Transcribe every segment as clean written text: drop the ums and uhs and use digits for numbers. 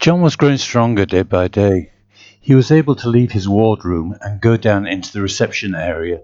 John was growing stronger day by day. He was able to leave his wardroom and go down into the reception area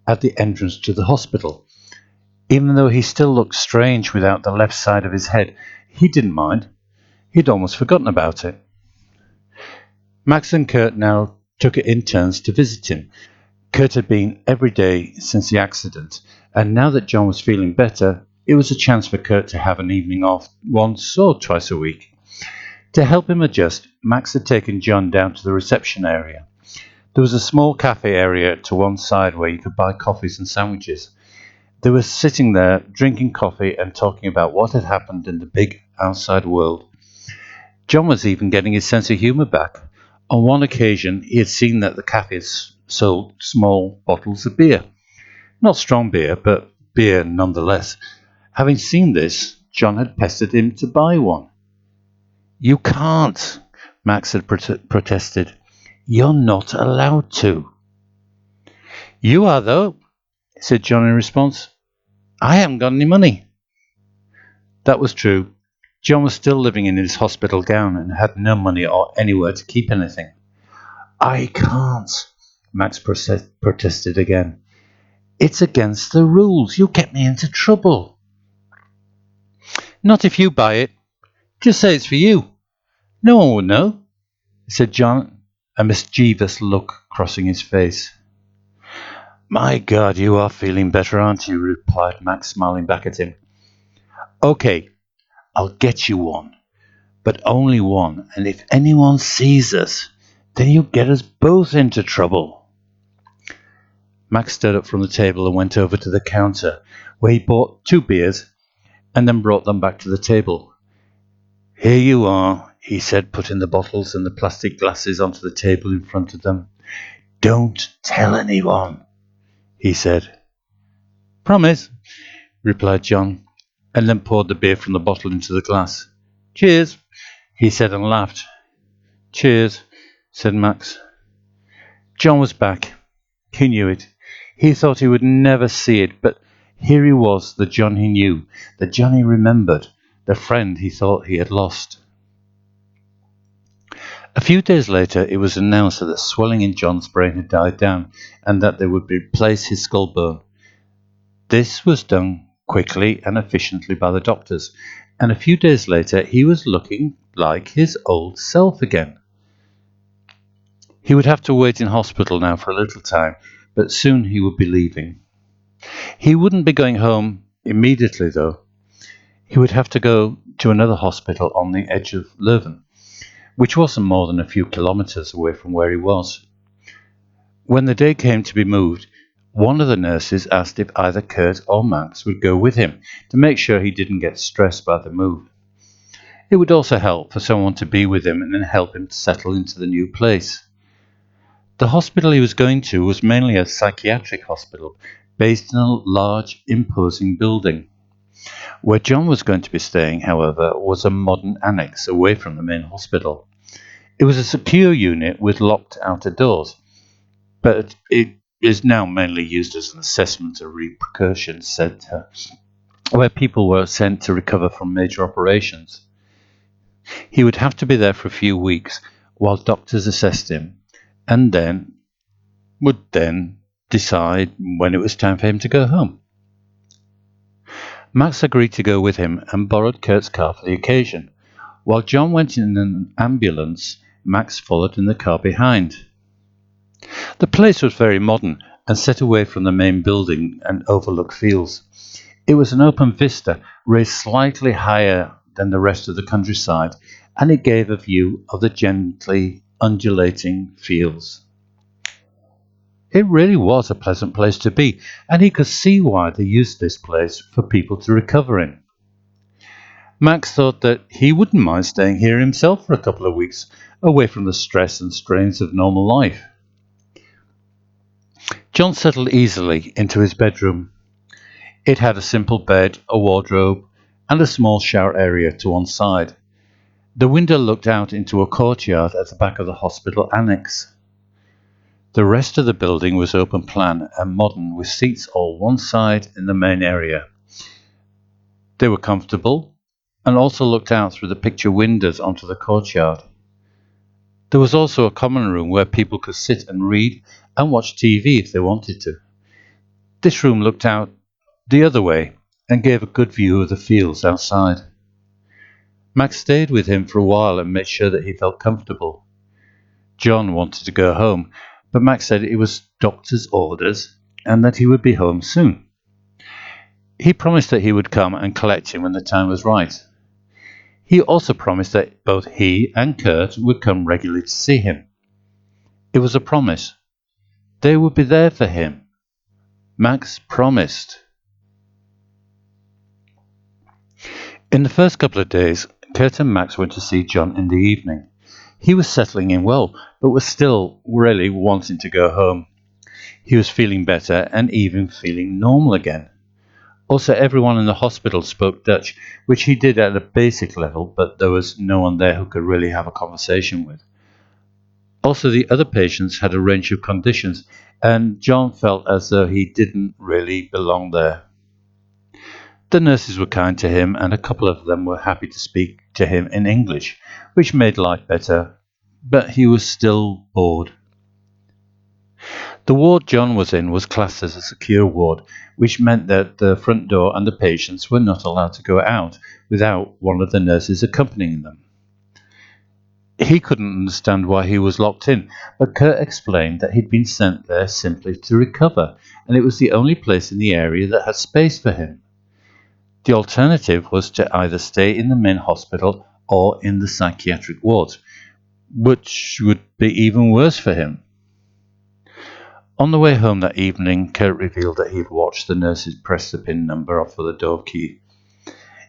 at the entrance to the hospital. Even though he still looked strange without the left side of his head, he didn't mind. He'd almost forgotten about it. Max and Kurt now took it in turns to visit him. Kurt had been every day since the accident, and now that John was feeling better, it was a chance for Kurt to have an evening off once or twice a week. To help him adjust, Max had taken John down to the reception area. There was a small cafe area to one side where you could buy coffees and sandwiches. They were sitting there, drinking coffee and talking about what had happened in the big outside world. John was even getting his sense of humour back. On one occasion, he had seen that the cafes sold small bottles of beer. Not strong beer, but beer nonetheless. Having seen this, John had pestered him to buy one. "You can't," Max had protested. "You're not allowed to." "You are, though," said John in response. "I haven't got any money." That was true. John was still living in his hospital gown and had no money or anywhere to keep anything. "I can't," Max protested again. "It's against the rules. You'll get me into trouble." "Not if you buy it. Just say it's for you. No one would know," said John, a mischievous look crossing his face. "My God, you are feeling better, aren't you?" replied Max, smiling back at him. "Okay, I'll get you one, but only one, and if anyone sees us, then you'll get us both into trouble." Max stood up from the table and went over to the counter, where he bought 2 beers and then brought them back to the table. "Here you are," he said, putting the bottles and the plastic glasses onto the table in front of them. "Don't tell anyone," he said. "Promise," replied John, and then poured the beer from the bottle into the glass. "Cheers," he said and laughed. "Cheers," said Max. John was back. He knew it. He thought he would never see it, but here he was, the John he knew, the John he remembered, the friend he thought he had lost. A few days later, it was announced that the swelling in John's brain had died down and that they would replace his skull bone. This was done quickly and efficiently by the doctors, and a few days later he was looking like his old self again. He would have to wait in hospital now for a little time, but soon he would be leaving. He wouldn't be going home immediately, though. He would have to go to another hospital on the edge of Leuven, which wasn't more than a few kilometers away from where he was. When the day came to be moved, one of the nurses asked if either Kurt or Max would go with him to make sure he didn't get stressed by the move. It would also help for someone to be with him and then help him to settle into the new place. The hospital he was going to was mainly a psychiatric hospital based in a large, imposing building. Where John was going to be staying, however, was a modern annex away from the main hospital. It was a secure unit with locked outer doors, but it is now mainly used as an assessment of repercussions center, where people were sent to recover from major operations. He would have to be there for a few weeks while doctors assessed him, and would then decide when it was time for him to go home. Max agreed to go with him and borrowed Kurt's car for the occasion. While John went in an ambulance, Max followed in the car behind. The place was very modern and set away from the main building and overlooked fields. It was an open vista, raised slightly higher than the rest of the countryside, and it gave a view of the gently undulating fields. It really was a pleasant place to be, and he could see why they used this place for people to recover in. Max thought that he wouldn't mind staying here himself for a couple of weeks, away from the stress and strains of normal life. John settled easily into his bedroom. It had a simple bed, a wardrobe, and a small shower area to one side. The window looked out into a courtyard at the back of the hospital annex. The rest of the building was open plan and modern, with seats all one side in the main area. They were comfortable and also looked out through the picture windows onto the courtyard. There was also a common room where people could sit and read and watch TV if they wanted to. This room looked out the other way and gave a good view of the fields outside. Max stayed with him for a while and made sure that he felt comfortable. John wanted to go home, but Max said it was doctor's orders and that he would be home soon. He promised that he would come and collect him when the time was right. He also promised that both he and Kurt would come regularly to see him. It was a promise. They would be there for him. Max promised. In the first couple of days, Kurt and Max went to see John in the evening. He was settling in well, but was still really wanting to go home. He was feeling better and even feeling normal again. Also, everyone in the hospital spoke Dutch, which he did at a basic level, but there was no one there who could really have a conversation with. Also, the other patients had a range of conditions, and John felt as though he didn't really belong there. The nurses were kind to him, and a couple of them were happy to speak to him in English, which made life better, but he was still bored. The ward John was in was classed as a secure ward, which meant that the front door and the patients were not allowed to go out without one of the nurses accompanying them. He couldn't understand why he was locked in, but Kurt explained that he'd been sent there simply to recover, and it was the only place in the area that had space for him. The alternative was to either stay in the main hospital or in the psychiatric wards, which would be even worse for him. On the way home that evening, Kurt revealed that he'd watched the nurses press the PIN number off of the door key.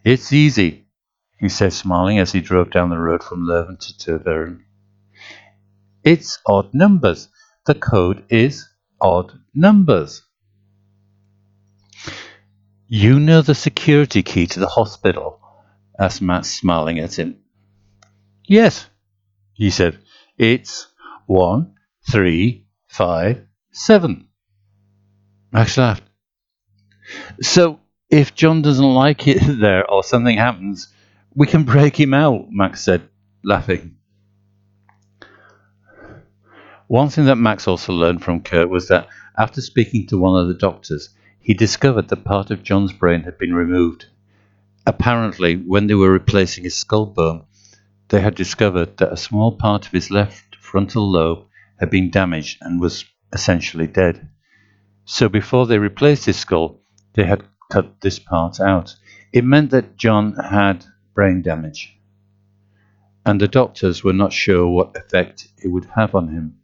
"It's easy," he said, smiling as he drove down the road from Leuven to Teveren. "It's odd numbers. The code is odd numbers." "You know the security key to the hospital?" asked Matt, smiling at him. "Yes," he said. "It's 1357. Max laughed. "So, if John doesn't like it there or something happens, we can break him out," Max said, laughing. One thing that Max also learned from Kurt was that after speaking to one of the doctors, he discovered that part of John's brain had been removed. Apparently, when they were replacing his skull bone, they had discovered that a small part of his left frontal lobe had been damaged and was essentially dead. So before they replaced his skull, they had cut this part out. It meant that John had brain damage, and the doctors were not sure what effect it would have on him.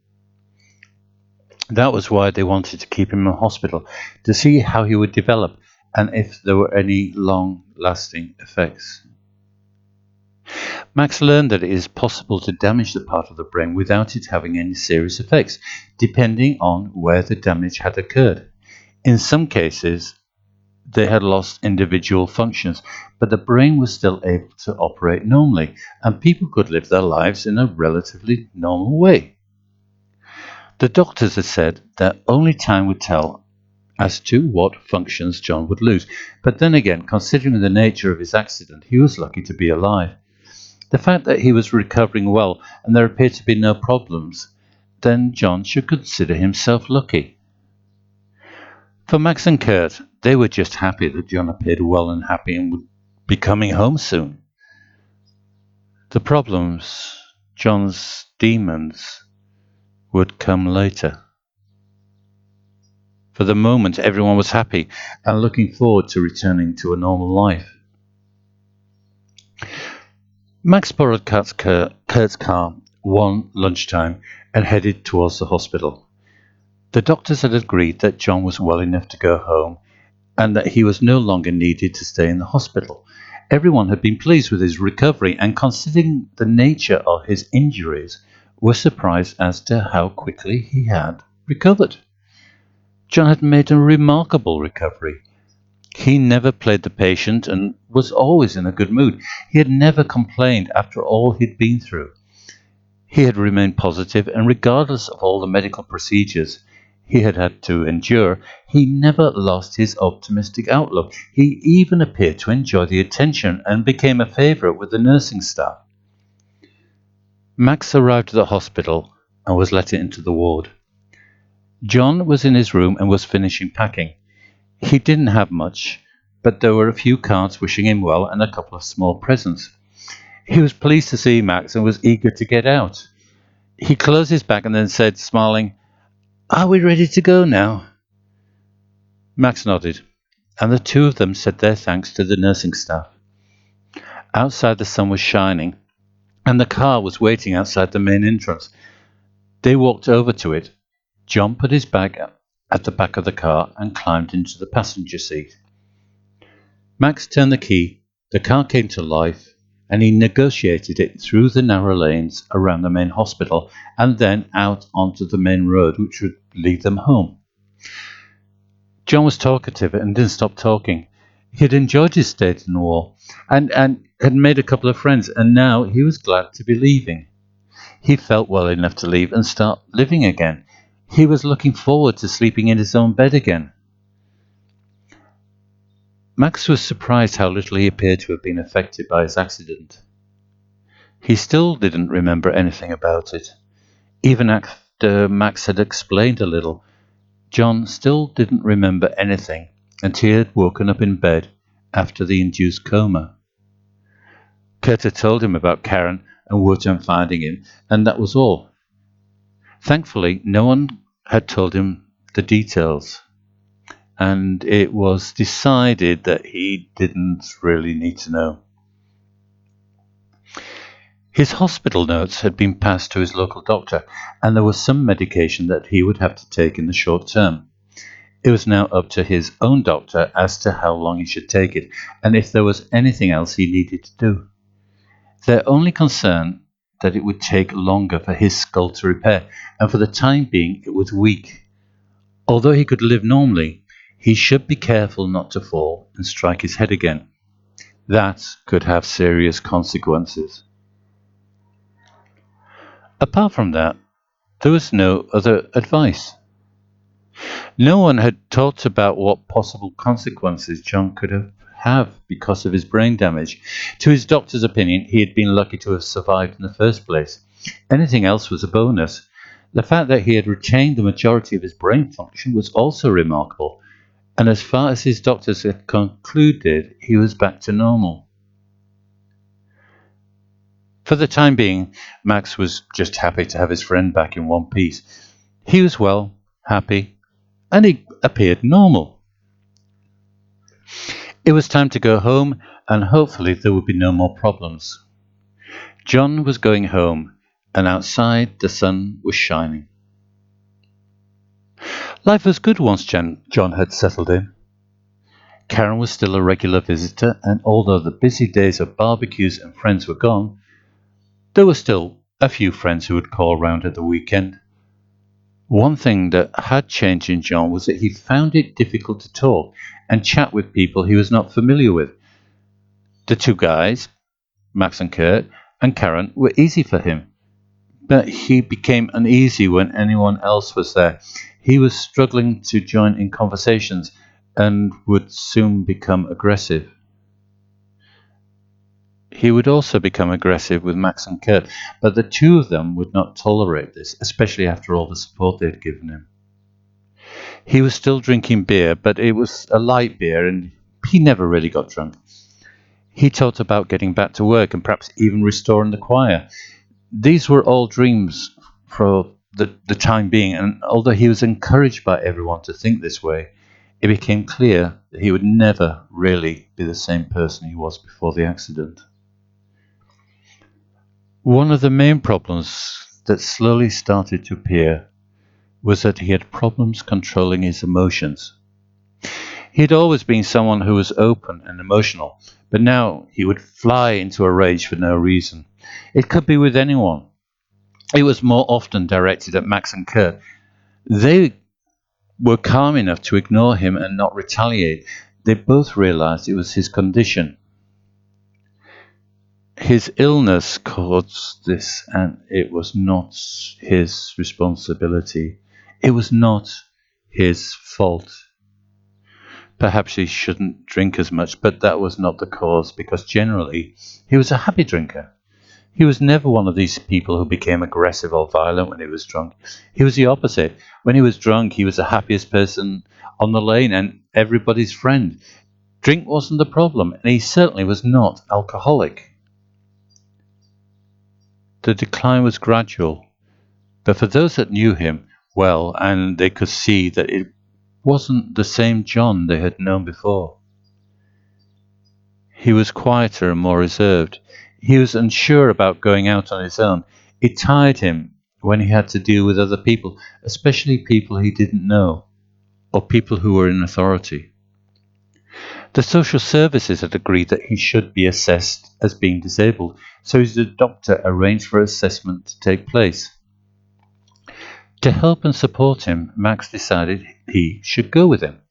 That was why they wanted to keep him in hospital, to see how he would develop and if there were any long-lasting effects. Max learned that it is possible to damage the part of the brain without it having any serious effects, depending on where the damage had occurred. In some cases, they had lost individual functions, but the brain was still able to operate normally, and people could live their lives in a relatively normal way. The doctors had said that only time would tell as to what functions John would lose, but then again, considering the nature of his accident, he was lucky to be alive. The fact that he was recovering well and there appeared to be no problems, then John should consider himself lucky. For Max and Kurt, they were just happy that John appeared well and happy and would be coming home soon. The problems, John's demons, would come later. For the moment, everyone was happy and looking forward to returning to a normal life. Max borrowed Kurt's car one lunchtime and headed towards the hospital. The doctors had agreed that John was well enough to go home and that he was no longer needed to stay in the hospital. Everyone had been pleased with his recovery and, considering the nature of his injuries, were surprised as to how quickly he had recovered. John had made a remarkable recovery. He never played the patient and was always in a good mood. He had never complained after all he'd been through. He had remained positive, and regardless of all the medical procedures he had had to endure, he never lost his optimistic outlook. He even appeared to enjoy the attention and became a favorite with the nursing staff. Max arrived at the hospital and was let into the ward. John was in his room and was finishing packing. He didn't have much, but there were a few cards wishing him well and a couple of small presents. He was pleased to see Max and was eager to get out. He closed his bag and then said, smiling, "Are we ready to go now?" Max nodded, and the two of them said their thanks to the nursing staff. Outside the sun was shining, and the car was waiting outside the main entrance. They walked over to it. John put his bag at the back of the car and climbed into the passenger seat. Max turned the key, the car came to life, and he negotiated it through the narrow lanes around the main hospital and then out onto the main road which would lead them home. John was talkative and didn't stop talking. He had enjoyed his stay in the war and had made a couple of friends, and now he was glad to be leaving. He felt well enough to leave and start living again. He was looking forward to sleeping in his own bed again. Max was surprised how little he appeared to have been affected by his accident. He still didn't remember anything about it. Even after Max had explained a little, John still didn't remember anything until he had woken up in bed after the induced coma. Kurt had told him about Karen and Wotan finding him, and that was all. Thankfully, no one had told him the details, and it was decided that he didn't really need to know. His hospital notes had been passed to his local doctor, and there was some medication that he would have to take in the short term. It was now up to his own doctor as to how long he should take it, and if there was anything else he needed to do. Their only concern that it would take longer for his skull to repair, and for the time being it was weak. Although he could live normally, he should be careful not to fall and strike his head again. That could have serious consequences. Apart from that, there was no other advice. No one had talked about what possible consequences John could have because of his brain damage. To his doctor's opinion, he had been lucky to have survived in the first place. Anything else was a bonus. The fact that he had retained the majority of his brain function was also remarkable, and as far as his doctors had concluded, he was back to normal. For the time being, Max was just happy to have his friend back in one piece. He was well, happy, and he appeared normal. It was time to go home, and hopefully there would be no more problems. John was going home, and outside the sun was shining. Life was good once John had settled in. Karen was still a regular visitor, and although the busy days of barbecues and friends were gone, there were still a few friends who would call round at the weekend. One thing that had changed in John was that he found it difficult to talk and chat with people he was not familiar with. The two guys, Max and Kurt, and Karen, were easy for him, but he became uneasy when anyone else was there. He was struggling to join in conversations and would soon become aggressive. He would also become aggressive with Max and Kurt, but the two of them would not tolerate this, especially after all the support they had given him. He was still drinking beer, but it was a light beer, and he never really got drunk. He talked about getting back to work and perhaps even restoring the choir. These were all dreams for the time being, and although he was encouraged by everyone to think this way, it became clear that he would never really be the same person he was before the accident. One of the main problems that slowly started to appear was that he had problems controlling his emotions. He had always been someone who was open and emotional, but now he would fly into a rage for no reason. It could be with anyone. It was more often directed at Max and Kurt. They were calm enough to ignore him and not retaliate. They both realized it was his condition. His illness caused this, and it was not his responsibility. It was not his fault. Perhaps he shouldn't drink as much, but that was not the cause, because generally he was a happy drinker. He was never one of these people who became aggressive or violent when he was drunk. He was the opposite. When he was drunk, he was the happiest person on the lane and everybody's friend. Drink wasn't the problem, and he certainly was not alcoholic. The decline was gradual, but for those that knew him well, and they could see that it wasn't the same John they had known before. He was quieter and more reserved. He was unsure about going out on his own. It tired him when he had to deal with other people, especially people he didn't know, or people who were in authority. The social services had agreed that he should be assessed as being disabled, so his doctor arranged for assessment to take place. To help and support him, Max decided he should go with him.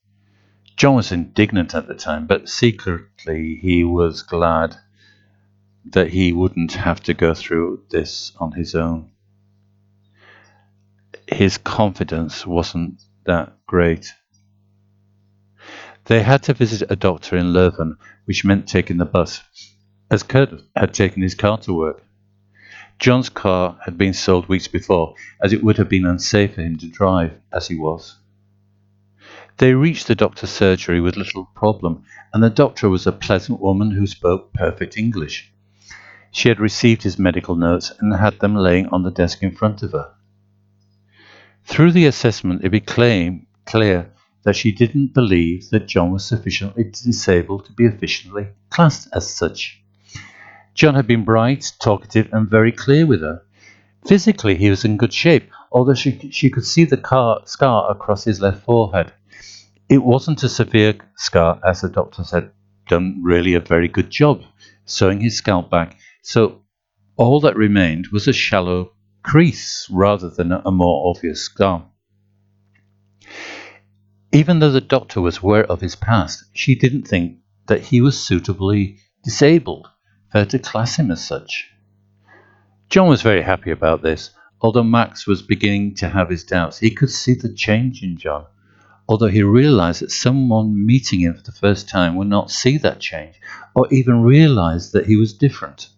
John was indignant at the time, but secretly he was glad that he wouldn't have to go through this on his own. His confidence wasn't that great. They had to visit a doctor in Leuven, which meant taking the bus, as Kurt had taken his car to work. John's car had been sold weeks before, as it would have been unsafe for him to drive, as he was. They reached the doctor's surgery with little problem, and the doctor was a pleasant woman who spoke perfect English. She had received his medical notes and had them laying on the desk in front of her. Through the assessment, it became clear that she didn't believe that John was sufficiently disabled to be officially classed as such. John had been bright, talkative, and very clear with her. Physically, he was in good shape, although she could see the scar across his left forehead. It wasn't a severe scar, as the doctors had done really a very good job sewing his scalp back, so all that remained was a shallow crease rather than a more obvious scar. Even though the doctor was aware of his past, she didn't think that he was suitably disabled for her to class him as such. John was very happy about this. Although Max was beginning to have his doubts, he could see the change in John. Although he realized that someone meeting him for the first time would not see that change, or even realize that he was different.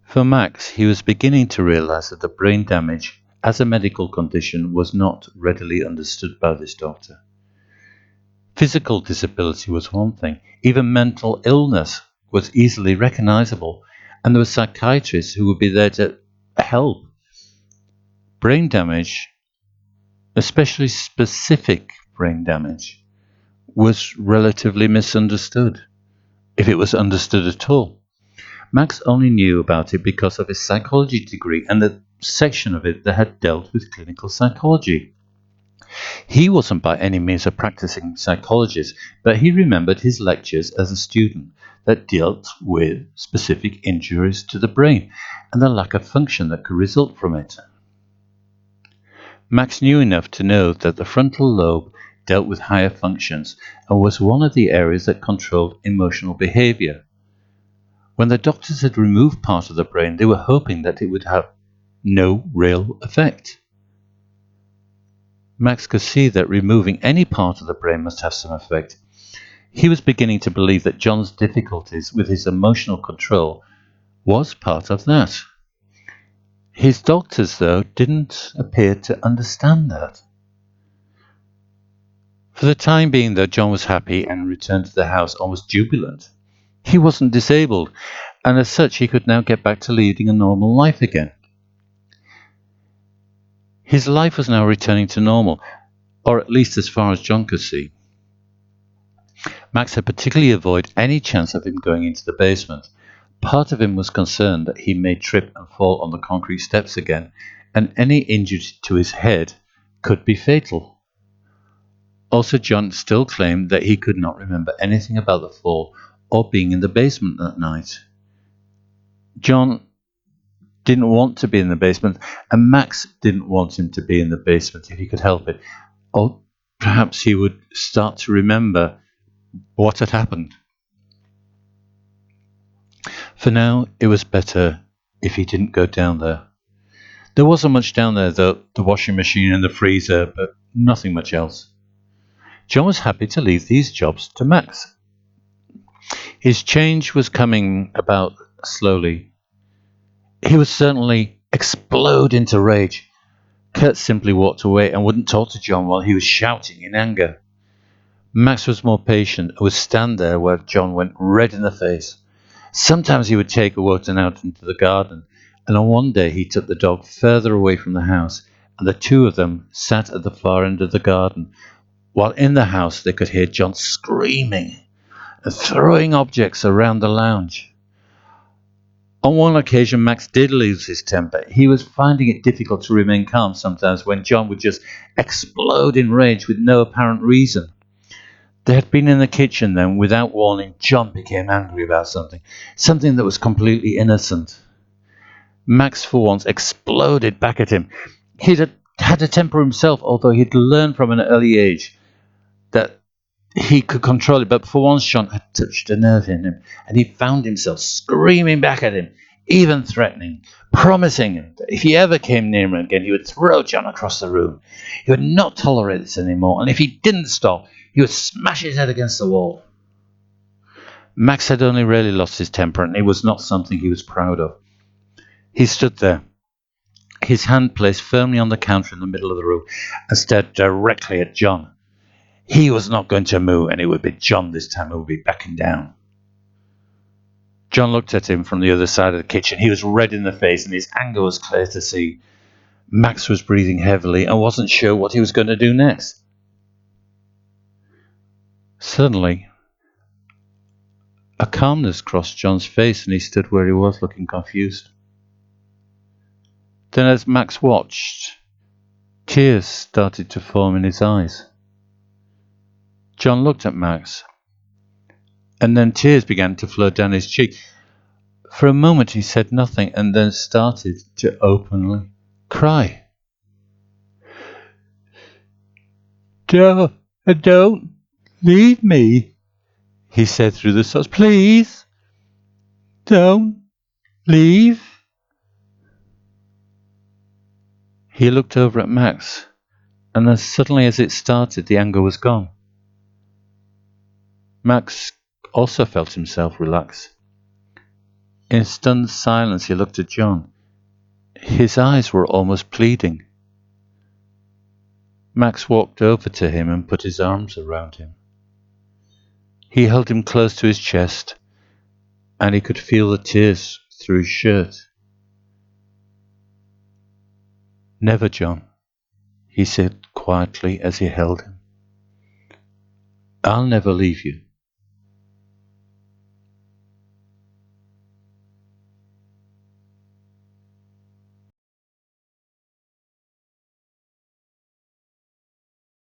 For Max, he was beginning to realize that the brain damage as a medical condition was not readily understood by this doctor. Physical disability was one thing, even mental illness was easily recognizable, and there were psychiatrists who would be there to help. Brain damage, especially specific brain damage, was relatively misunderstood, if it was understood at all. Max only knew about it because of his psychology degree and the section of it that had dealt with clinical psychology. He wasn't by any means a practicing psychologist, but he remembered his lectures as a student that dealt with specific injuries to the brain and the lack of function that could result from it. Max knew enough to know that the frontal lobe dealt with higher functions and was one of the areas that controlled emotional behavior. When the doctors had removed part of the brain, they were hoping that it would have no real effect. Max could see that removing any part of the brain must have some effect. He was beginning to believe that John's difficulties with his emotional control was part of that. His doctors, though, didn't appear to understand that. For the time being, though, John was happy and returned to the house almost jubilant. He wasn't disabled, and as such he could now get back to leading a normal life again. His life was now returning to normal, or at least as far as John could see. Max had particularly avoided any chance of him going into the basement. Part of him was concerned that he may trip and fall on the concrete steps again, and any injury to his head could be fatal. Also, John still claimed that he could not remember anything about the fall or being in the basement that night. John didn't want to be in the basement, and Max didn't want him to be in the basement if he could help it. Or perhaps he would start to remember what had happened. For now, it was better if he didn't go down there. There wasn't much down there, though, the washing machine and the freezer, but nothing much else. John was happy to leave these jobs to Max. His change was coming about slowly, He would certainly explode into rage. Kurt simply walked away and wouldn't talk to John while he was shouting in anger. Max was more patient and would stand there where John went red in the face. Sometimes he would take Wotan out into the garden, and on one day he took the dog further away from the house, and the two of them sat at the far end of the garden, while in the house they could hear John screaming and throwing objects around the lounge. On one occasion, Max did lose his temper. He was finding it difficult to remain calm sometimes when John would just explode in rage with no apparent reason. They had been in the kitchen then. Without warning, John became angry about something that was completely innocent. Max, for once, exploded back at him. He'd had a temper himself, although he'd learned from an early age that he could control it. But for once, John had touched a nerve in him, and he found himself screaming back at him, even threatening, promising him that if he ever came near him again, he would throw John across the room. He would not tolerate this anymore, and if he didn't stop, he would smash his head against the wall. Max had only rarely lost his temper, and it was not something he was proud of. He stood there, his hand placed firmly on the counter in the middle of the room, and stared directly at John. He was not going to move, and it would be John this time who would be backing down. John looked at him from the other side of the kitchen. He was red in the face, and his anger was clear to see. Max was breathing heavily and wasn't sure what he was going to do next. Suddenly, a calmness crossed John's face, and he stood where he was, looking confused. Then, as Max watched, tears started to form in his eyes. John looked at Max, and then tears began to flow down his cheek. For a moment he said nothing, and then started to openly cry. Don't leave me, he said through the sobs. Please, don't leave. He looked over at Max, and as suddenly as it started, the anger was gone. Max also felt himself relax. In stunned silence, he looked at John. His eyes were almost pleading. Max walked over to him and put his arms around him. He held him close to his chest, and he could feel the tears through his shirt. Never, John, he said quietly as he held him. I'll never leave you.